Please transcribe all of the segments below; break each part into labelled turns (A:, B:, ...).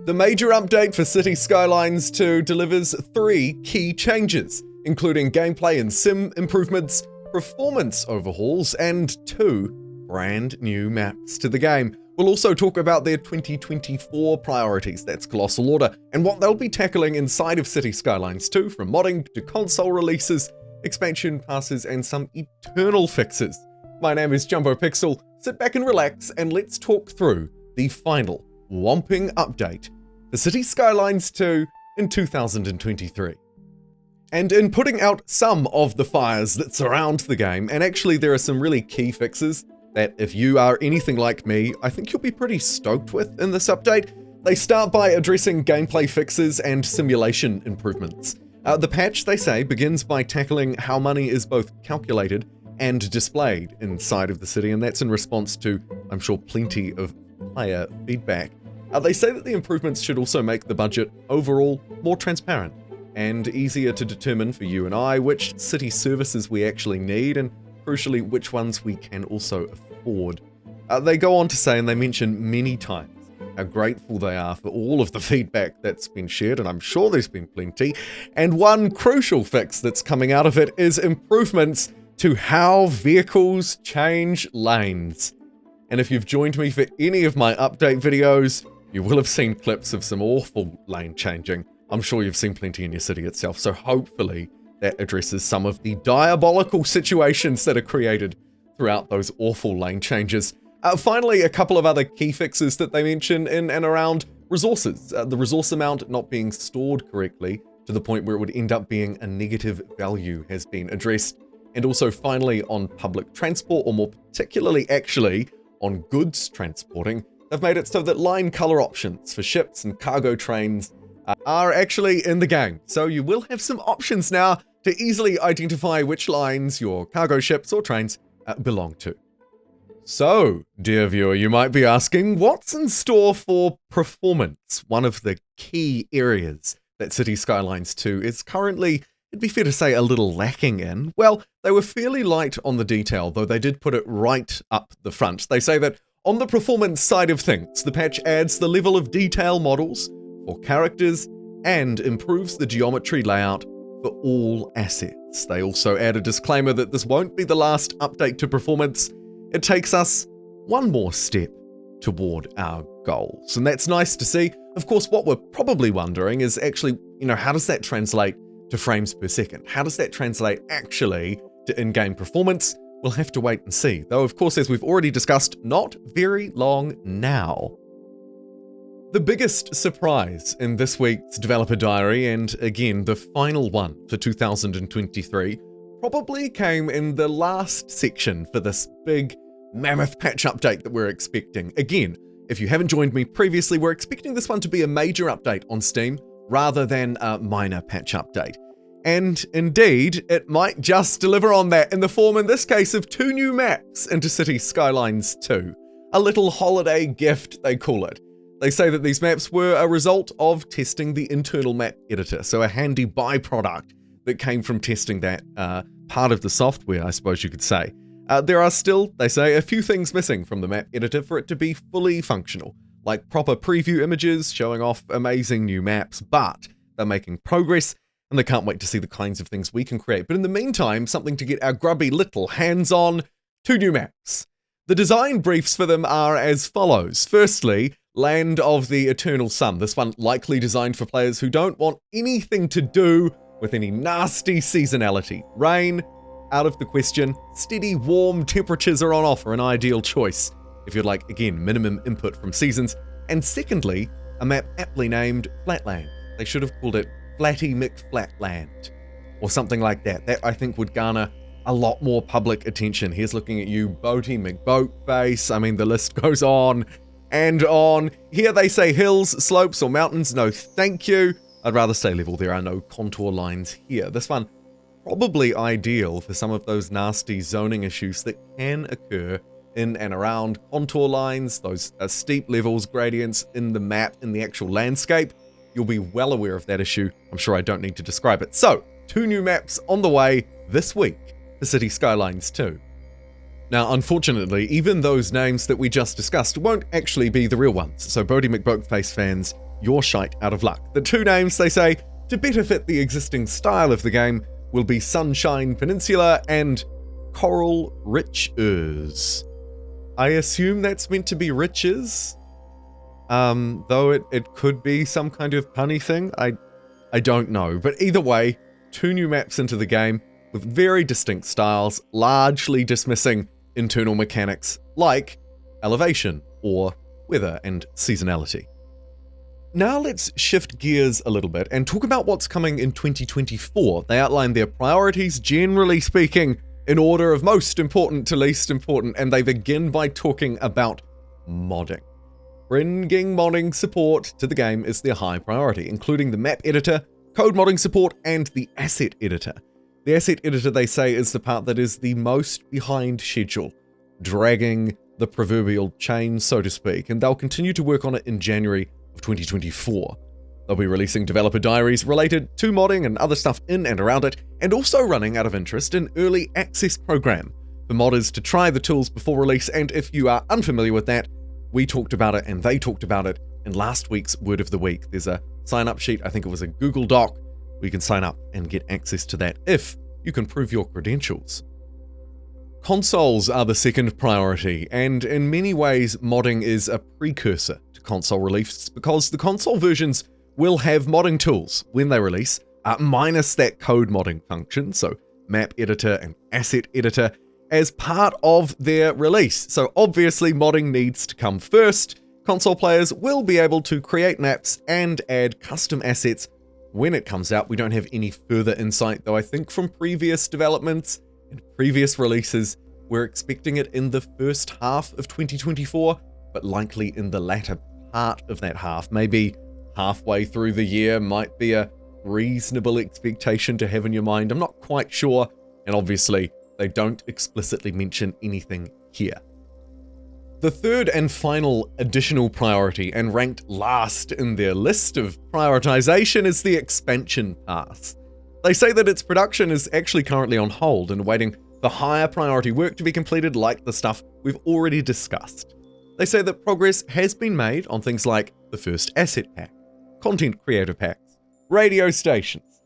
A: The major update for City Skylines 2 delivers 3 key changes, including gameplay and sim improvements, performance overhauls, and 2 brand new maps to the game. We'll also talk about their 2024 priorities, that's Colossal Order, and what they'll be tackling inside of City Skylines 2, from modding to console releases, expansion passes, and some eternal fixes. My name is JumboPixel. Sit back and relax, and let's talk through the final whomping update for City Skylines 2 in 2023. And in putting out some of the fires that surround the game, and actually there are some really key fixes that if you are anything like me, I think you'll be pretty stoked with in this update. They start by addressing gameplay fixes and simulation improvements. The patch, they say, begins by tackling how money is both calculated and displayed inside of the city, and that's in response to, I'm sure, plenty of player feedback. They say that the improvements should also make the budget overall more transparent and easier to determine for you and I which city services we actually need, and crucially, which ones we can also afford. They go on to say, and they mention many times, how grateful they are for all of the feedback that's been shared, and I'm sure there's been plenty. And one crucial fix that's coming out of it is improvements to how vehicles change lanes. And if you've joined me for any of my update videos, you will have seen clips of some awful lane changing. I'm sure you've seen plenty in your city itself, so hopefully that addresses some of the diabolical situations that are created throughout those awful lane changes. Finally, a couple of other key fixes that they mention in and around resources. The resource amount not being stored correctly to the point where it would end up being a negative value has been addressed. And also finally on public transport, or more particularly actually on goods transporting, they've made it so that line color options for ships and cargo trains are actually in the game. So you will have some options now to easily identify which lines your cargo ships or trains belong to. So, dear viewer, you might be asking, what's in store for performance? One of the key areas that City Skylines 2 is currently, it'd be fair to say, a little lacking in. Well, they were fairly light on the detail, though they did put it right up the front. They say that on the performance side of things, the patch adds the level of detail models for characters and improves the geometry layout for all assets. They also add a disclaimer that this won't be the last update to performance. It takes us one more step toward our goals, and that's nice to see. Of course, what we're probably wondering is actually, how does that translate to frames per second? How does that translate actually to in-game performance? We'll have to wait and see. Though, of course, as we've already discussed, not very long now. The biggest surprise in this week's developer diary, and again, the final one for 2023, probably came in the last section for this big mammoth patch update that we're expecting. Again, if you haven't joined me previously, we're expecting this one to be a major update on Steam rather than a minor patch update. And indeed, it might just deliver on that in the form, in this case, of 2 new maps into City Skylines 2. A little holiday gift, they call it. They say that these maps were a result of testing the internal map editor, so a handy byproduct that came from testing that part of the software, I suppose you could say. There are still, they say, a few things missing from the map editor for it to be fully functional, like proper preview images showing off amazing new maps, but they're making progress, and they can't wait to see the kinds of things we can create. But in the meantime, something to get our grubby little hands on: 2 new maps. The design briefs for them are as follows. Firstly, Land of the Eternal Sun. This one likely designed for players who don't want anything to do with any nasty seasonality. Rain, out of the question. Steady, warm temperatures are on offer, an ideal choice if you'd like, again, minimum input from seasons. And secondly, a map aptly named Flatland. They should have called it Flatty McFlatland, or something like that. That, I think, would garner a lot more public attention. Here's looking at you, Boaty McBoatface. I mean, the list goes on and on. Here they say hills, slopes, or mountains. No, thank you. I'd rather stay level. There are no contour lines here. This one probably ideal for some of those nasty zoning issues that can occur in and around contour lines, those steep levels, gradients in the map, in the actual landscape. You'll be well aware of that issue. I'm sure I don't need to describe it. So, 2 new maps on the way this week for City Skylines 2. Now, unfortunately, even those names that we just discussed won't actually be the real ones. So, Boaty McBoatface fans, you're shite out of luck. The two names, they say, to better fit the existing style of the game, will be Sunshine Peninsula and Corral Riches. I assume that's meant to be riches, though it could be some kind of punny thing. I don't know, but either way, 2 new maps into the game with very distinct styles, largely dismissing internal mechanics like elevation or weather and seasonality. Now let's shift gears a little bit and talk about what's coming in 2024. They outline their priorities, generally speaking, in order of most important to least important, and they begin by talking about modding. Bringing modding support to the game is their high priority, including the map editor, code modding support, and the asset editor. The asset editor, they say, is the part that is the most behind schedule, dragging the proverbial chain, so to speak, and they'll continue to work on it in January of 2024. They'll be releasing developer diaries related to modding and other stuff in and around it, and also running out of interest an early access program for modders to try the tools before release. And if you are unfamiliar with that, we talked about it and they talked about it in last week's Word of the Week. There's a sign-up sheet, I think it was a Google Doc, where you can sign up and get access to that if you can prove your credentials. Consoles are the second priority, and in many ways modding is a precursor to console release because the console versions will have modding tools when they release, minus that code modding function, so map editor and asset editor, as part of their release. So obviously modding needs to come first. Console players will be able to create maps and add custom assets when it comes out. We don't have any further insight, though I think from previous developments and previous releases, we're expecting it in the first half of 2024, but likely in the latter part of that half. Maybe halfway through the year might be a reasonable expectation to have in your mind. I'm not quite sure, and obviously they don't explicitly mention anything here. The third and final additional priority, and ranked last in their list of prioritization, is the expansion pass. They say that its production is actually currently on hold and awaiting the higher priority work to be completed, like the stuff we've already discussed. They say that progress has been made on things like the first asset pack, content creator packs, radio stations,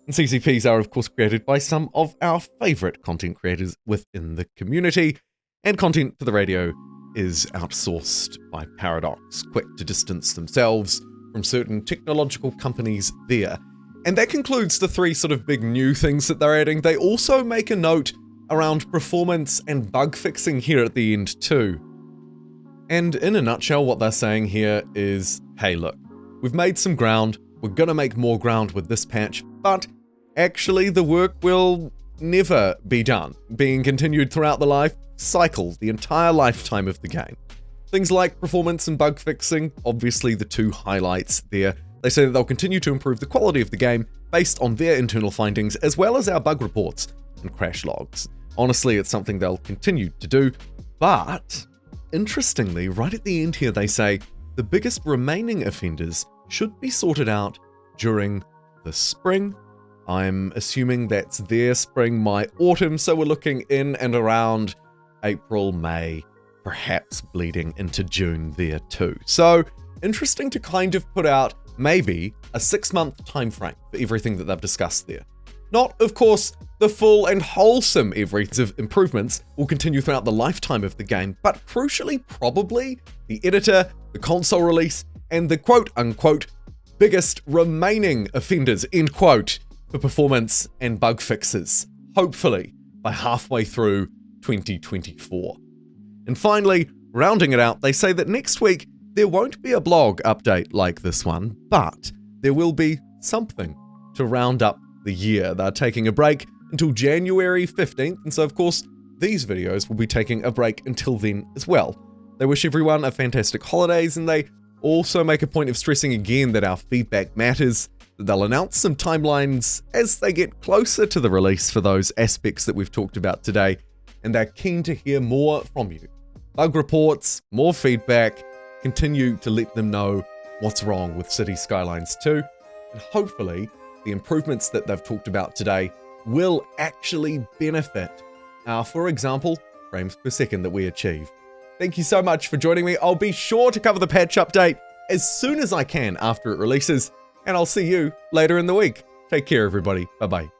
A: and CCPs are of course created by some of our favorite content creators within the community, and content for the radio is outsourced by Paradox, quick to distance themselves from certain technological companies there. And that concludes the 3 sort of big new things that they're adding. They also make a note around performance and bug fixing here at the end too. And in a nutshell, what they're saying here is, hey look, we've made some ground, we're gonna make more ground with this patch, but actually the work will never be done, being continued throughout the life cycle, the entire lifetime of the game. Things like performance and bug fixing, obviously the 2 highlights there. They say that they'll continue to improve the quality of the game based on their internal findings, as well as our bug reports and crash logs. Honestly, it's something they'll continue to do, but interestingly, right at the end here, they say the biggest remaining offenders should be sorted out during the spring. I'm assuming that's their spring, my autumn, so we're looking in and around April, May, perhaps bleeding into June there too. So interesting to kind of put out maybe a 6-month time frame for everything that they've discussed there. Not, of course, the full and wholesome everything of improvements will continue throughout the lifetime of the game, but crucially, probably the editor, the console release, and the quote-unquote biggest remaining offenders, end quote, for performance and bug fixes, hopefully by halfway through 2024. And finally, rounding it out, they say that next week there won't be a blog update like this one, but there will be something to round up the year. They're taking a break until January 15th, and so of course these videos will be taking a break until then as well. They wish everyone a fantastic holidays, and they also make a point of stressing again that our feedback matters, that they'll announce some timelines as they get closer to the release for those aspects that we've talked about today, and they're keen to hear more from you. Bug reports, more feedback, continue to let them know what's wrong with Cities Skylines 2, and hopefully the improvements that they've talked about today will actually benefit our, for example, frames per second that we achieve. Thank you so much for joining me. I'll be sure to cover the patch update as soon as I can after it releases, and I'll see you later in the week. Take care, everybody. Bye-bye.